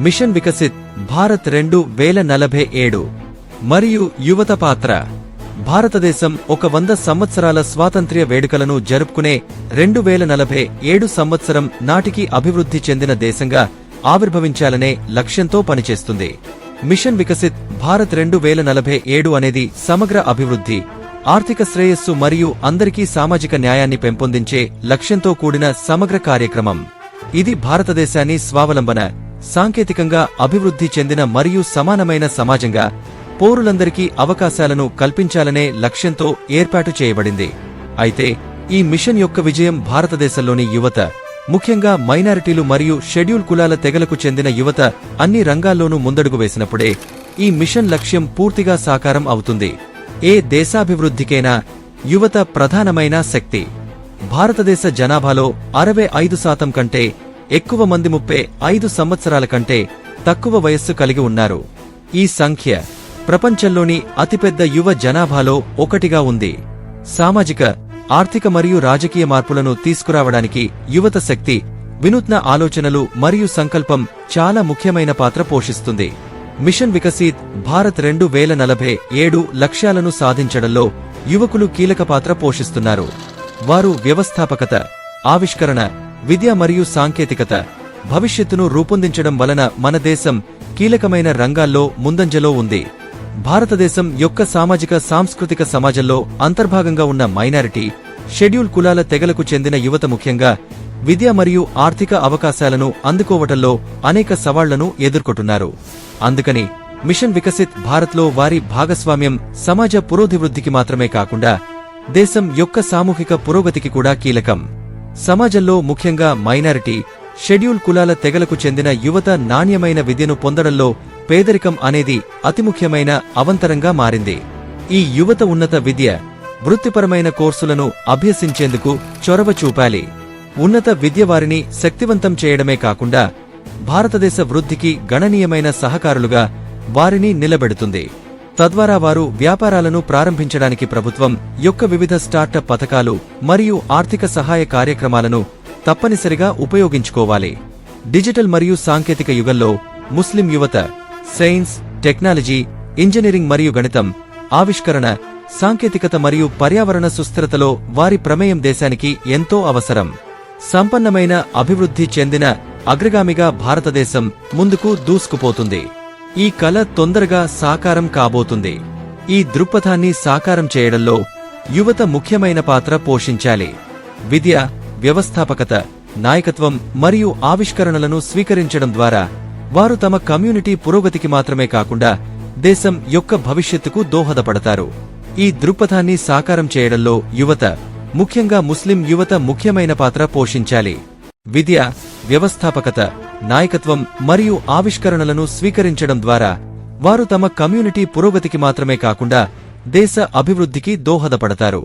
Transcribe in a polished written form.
Machine Viksit Bharat 2047 మరియు యువత పాత్ర. భారతదేశం ఒక 100 సంవత్సరాల స్వాతంత్ర్య వేడుకలను జరుపుకునే 2047 సంవత్సరం నాటికి అభివృద్ధి చెందిన దేశంగా ఆవిర్భవించాలనే లక్ష్యంతో పనిచేస్తుంది. మిషన్ వికసిత్ భారత్ 2047 అనేది సమగ్ర అభివృద్ధి, ఆర్థిక శ్రేయస్సు మరియు అందరికీ సామాజిక న్యాయాన్ని పెంపొందించే లక్ష్యంతో కూడిన సమగ్ర కార్యక్రమం. ఇది భారతదేశాన్ని స్వావలంబన, సాంకేతికంగా అభివృద్ధి చెందిన మరియు సమానమైన సమాజంగా పౌరులందరికీ అవకాశాలను కల్పించాలనే లక్ష్యంతో ఏర్పాటు చేయబడింది. అయితే ఈ మిషన్ యొక్క విజయం భారతదేశంలోని యువత, ముఖ్యంగా మైనారిటీలు మరియు షెడ్యూల్ కులాల తెగలకు చెందిన యువత అన్ని రంగాల్లోనూ ముందడుగు వేసినప్పుడే ఈ మిషన్ లక్ష్యం పూర్తిగా సాకారం అవుతుంది. ఏ దేశాభివృద్ధికైనా యువత ప్రధానమైన శక్తి. భారతదేశ జనాభాలో 65% కంటే ఎక్కువ మంది 35 సంవత్సరాల కంటే తక్కువ వయస్సు కలిగి ఉన్నారు. ఈ సంఖ్య ప్రపంచంలోని అతిపెద్ద యువ జనాభాలో ఒకటిగా ఉంది. సామాజిక, ఆర్థిక మరియు రాజకీయ మార్పులను తీసుకురావడానికి యువత శక్తి, వినూత్న ఆలోచనలు మరియు సంకల్పం చాలా ముఖ్యమైన పాత్ర పోషిస్తుంది. మిషన్ వికసిత్ భారత్ 2047 లక్ష్యాలను సాధించడంలో యువకులు కీలక పాత్ర పోషిస్తున్నారు. వారు వ్యవస్థాపకత, ఆవిష్కరణ, విద్య మరియు సాంకేతికత, భవిష్యత్తును రూపొందించడం వలన మన దేశం కీలకమైన రంగాల్లో ముందంజలో ఉంది. భారతదేశం యొక్క సామాజిక సాంస్కృతిక సమాజంలో అంతర్భాగంగా ఉన్న మైనారిటీ, షెడ్యూల్ కులాల తెగలకు చెందిన యువత ముఖ్యంగా విద్య మరియు ఆర్థిక అవకాశాలను అందుకోవటంలో అనేక సవాళ్లను ఎదుర్కొంటున్నారు. అందుకని మిషన్ వికసిత్ భారత్లో వారి భాగస్వామ్యం సమాజ పురోభివృద్ధికి మాత్రమే కాకుండా దేశం యొక్క సామూహిక పురోగతికి కూడా కీలకం. సమాజంలో ముఖ్యంగా మైనారిటీ, షెడ్యూల్ కులాల తెగలకు చెందిన యువత నాణ్యమైన విద్యను పొందడంలో పేదరికం అనేది అతి ముఖ్యమైన అవంతరంగా మారింది. ఈ యువత ఉన్నత విద్య, వృత్తిపరమైన కోర్సులను అభ్యసించేందుకు చొరవ చూపాలి. ఉన్నత విద్య వారిని శక్తివంతం చేయడమే కాకుండా భారతదేశ వృద్ధికి గణనీయమైన సహకారులుగా వారిని నిలబెడుతుంది. తద్వారా వారు వ్యాపారాలను ప్రారంభించడానికి ప్రభుత్వం యొక్క వివిధ స్టార్టప్ పథకాలు మరియు ఆర్థిక సహాయ కార్యక్రమాలను తప్పనిసరిగా ఉపయోగించుకోవాలి. డిజిటల్ మరియు సాంకేతిక యుగంలో ముస్లిం యువత సైన్స్, టెక్నాలజీ, ఇంజనీరింగ్ మరియు గణితం, ఆవిష్కరణ, సాంకేతికత మరియు పర్యావరణ సుస్థిరతలో వారి ప్రమేయం దేశానికి ఎంతో అవసరం. సంపన్నమైన అభివృద్ధి చెందిన అగ్రగామిగా భారతదేశం ముందుకు దూసుకుపోతుంది. ఈ కల తొందరగా సాకారం కాబోతుంది. ఈ దృక్పథాన్ని సాకారం చేయడంలో యువత ముఖ్యమైన పాత్ర పోషించాలి. విద్య, వ్యవస్థాపకత, నాయకత్వం మరియు ఆవిష్కరణలను స్వీకరించడం ద్వారా వారు తమ కమ్యూనిటీ పురోగతికి మాత్రమే కాకుండా దేశం యొక్క భవిష్యత్తుకు దోహదపడతారు. ఈ దృక్పథాన్ని సాకారం చేయడంలో యువత, ముఖ్యంగా ముస్లిం యువత ముఖ్యమైన పాత్ర పోషించాలి. విద్య, వ్యవస్థాపకత, నాయకత్వం మరియు ఆవిష్కరణలను స్వీకరించడం ద్వారా వారు తమ కమ్యూనిటీ పురోగతికి మాత్రమే కాకుండా దేశ అభివృద్ధికి దోహదపడతారు.